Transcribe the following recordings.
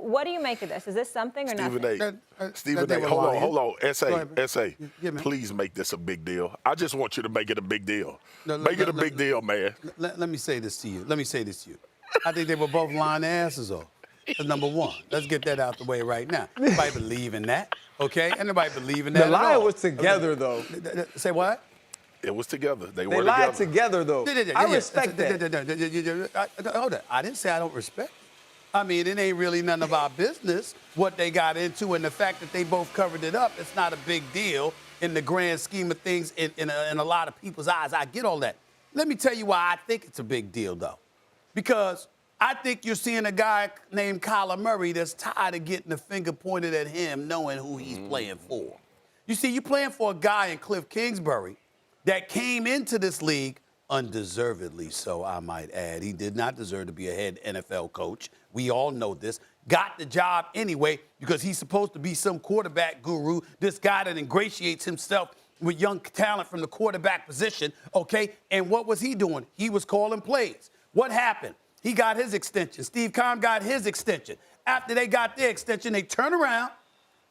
what do you make of this? Is this something or nothing? Stephen A., hold on. S.A., please make this a big deal. I just want you to make it a big deal. Make it a big deal, man. Let me say this to you. I think they were both lying their asses off. That's number one. Let's get that out the way right now. Nobody believe in that, okay? And nobody believe in that The lie at all. was together, though. Say what? It was together. They were lied together. though. I respect that. Hold on. I didn't say I don't respect. I mean, it ain't really none of our business what they got into, and the fact that they both covered it up, it's not a big deal in the grand scheme of things in a lot of people's eyes. I get all that. Let me tell you why I think it's a big deal, though. Because I think you're seeing a guy named Kyler Murray that's tired of getting the finger pointed at him, knowing who he's playing for. You see, you're playing for a guy in Kliff Kingsbury that came into this league undeservedly so, I might add. He did not deserve to be a head NFL coach. We all know this. Got the job anyway because he's supposed to be some quarterback guru, this guy that ingratiates himself with young talent from the quarterback position, okay? And what was he doing? He was calling plays. What happened? He got his extension. Steve Keim got his extension. After they got their extension, they turned around,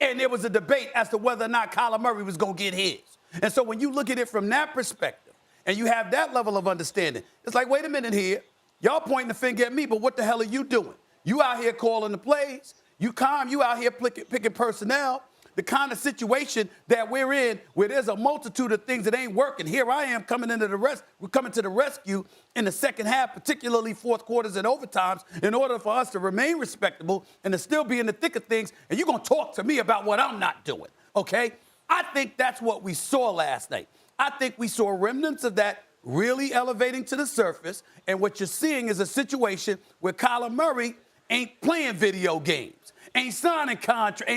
and there was a debate as to whether or not Kyler Murray was going to get his. And so when you look at it from that perspective and you have that level of understanding, it's like, wait a minute here. Y'all pointing the finger at me, but what the hell are you doing? You out here calling the plays. You out here picking personnel. The kind of situation that we're in where there's a multitude of things that ain't working. Here I am coming to the rescue in the second half, particularly fourth quarters and overtimes, in order for us to remain respectable and to still be in the thick of things. And you're going to talk to me about what I'm not doing, okay? I think that's what we saw last night. I think we saw remnants of that really elevating to the surface. And what you're seeing is a situation where Kyler Murray ain't playing video games, ain't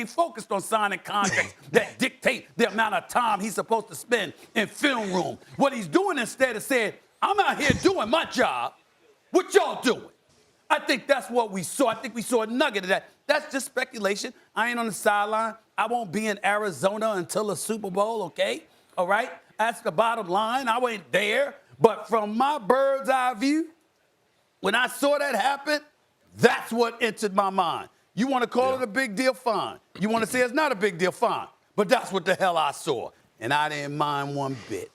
focused on signing contracts that dictate the amount of time he's supposed to spend in film room. What he's doing instead is saying, I'm out here doing my job. What y'all doing? I think that's what we saw. I think we saw a nugget of that. That's just speculation. I ain't on the sideline. I won't be in Arizona until the Super Bowl, okay? All right? That's the bottom line. I ain't there. But from my bird's eye view, when I saw that happen, that's what entered my mind. You want to call it a big deal? Fine. You want to say it's not a big deal? Fine. But that's what the hell I saw. And I didn't mind one bit.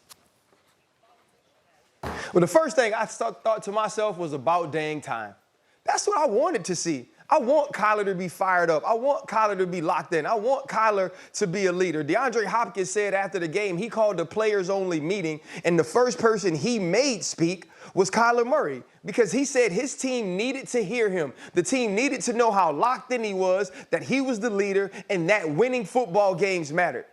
Well, the first thing I thought to myself was about dang time. That's what I wanted to see. I want Kyler to be fired up. I want Kyler to be locked in. I want Kyler to be a leader. DeAndre Hopkins said after the game, he called the players-only meeting, and the first person he made speak was Kyler Murray because he said his team needed to hear him. The team needed to know how locked in he was, that he was the leader, and that winning football games mattered.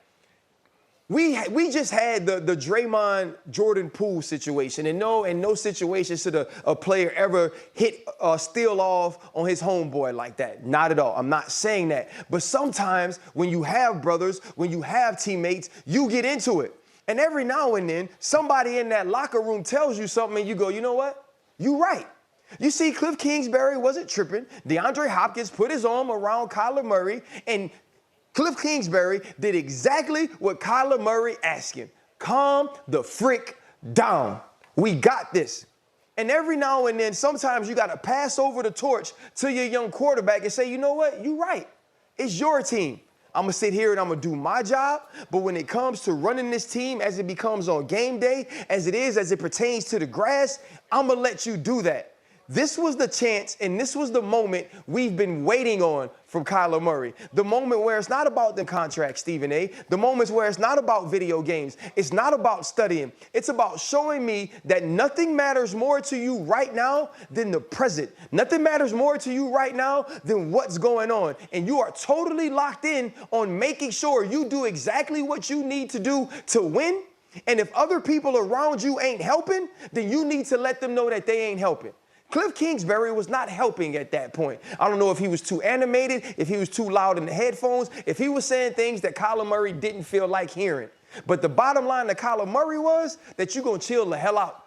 We just had the Draymond Jordan Poole situation, and no situation should a player ever steal off on his homeboy like that. Not at all. I'm not saying that. But sometimes when you have brothers, when you have teammates, you get into it. And every now and then, somebody in that locker room tells you something, and you go, you know what? You right. You see, Kliff Kingsbury wasn't tripping. DeAndre Hopkins put his arm around Kyler Murray, and Kliff Kingsbury did exactly what Kyler Murray asked him. Calm the frick down. We got this. And every now and then, sometimes you got to pass over the torch to your young quarterback and say, you know what? You're right. It's your team. I'm going to sit here and I'm going to do my job. But when it comes to running this team, as it becomes on game day, as it pertains to the grass, I'm going to let you do that. This was the chance and this was the moment we've been waiting on from Kyler Murray. The moment where it's not about the contract, Stephen A. The moments where it's not about video games. It's not about studying. It's about showing me that nothing matters more to you right now than the present. Nothing matters more to you right now than what's going on. And you are totally locked in on making sure you do exactly what you need to do to win. And if other people around you ain't helping, then you need to let them know that they ain't helping. Kliff Kingsbury was not helping at that point. I don't know if he was too animated, if he was too loud in the headphones, if he was saying things that Kyler Murray didn't feel like hearing. But the bottom line to Kyler Murray was that you're going to chill the hell out.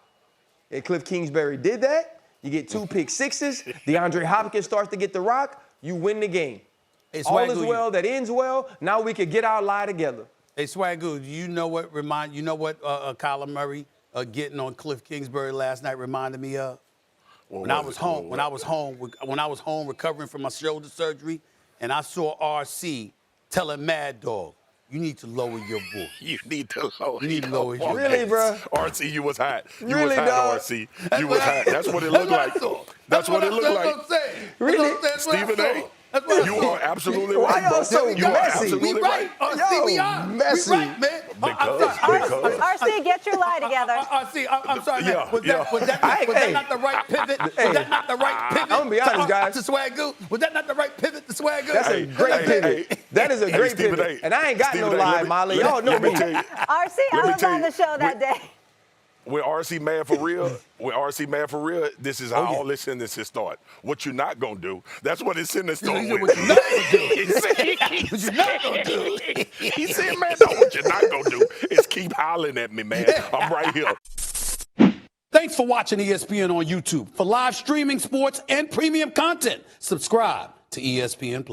And Kliff Kingsbury did that. You get 2 pick sixes. DeAndre Hopkins starts to get the rock. You win the game. Hey, all is well that ends well. Now we can get our lie together. Hey, Swagoo, you know what Kyler Murray getting on Kliff Kingsbury last night reminded me of? When I was home recovering from my shoulder surgery, and I saw RC telling Mad Dog, "You need to lower your voice. You need to lower your voice." Really, bro? RC, you was hot. You really, was hot, dog? RC. You was hot. That's what it looked like. That's what it looked like. Really? Stephen A. You are absolutely Why right, y'all bro. so You are messy? absolutely We right. RC, Yo, we are. messy. We right, man. RC, get your lie together. RC, I'm sorry, man. Yeah, Was that not the right pivot? Was that not the right pivot? I'm gonna be honest, guys. To Swagoo? Was that not the right pivot to Swagoo? That's a great pivot. That is a great Stephen pivot. A. And I ain't got Stephen no A, lie, Molly. Y'all know me. RC, I was on the show that day. When RC mad for real, this is how all this sentences start. What you're not gonna do, that's what his sentence start with. What you're not gonna do. What you're not gonna do. He said, man, no, what you're not gonna do is keep hollering at me, man. I'm right here. Thanks for watching ESPN on YouTube. For live streaming, sports, and premium content, subscribe to ESPN+.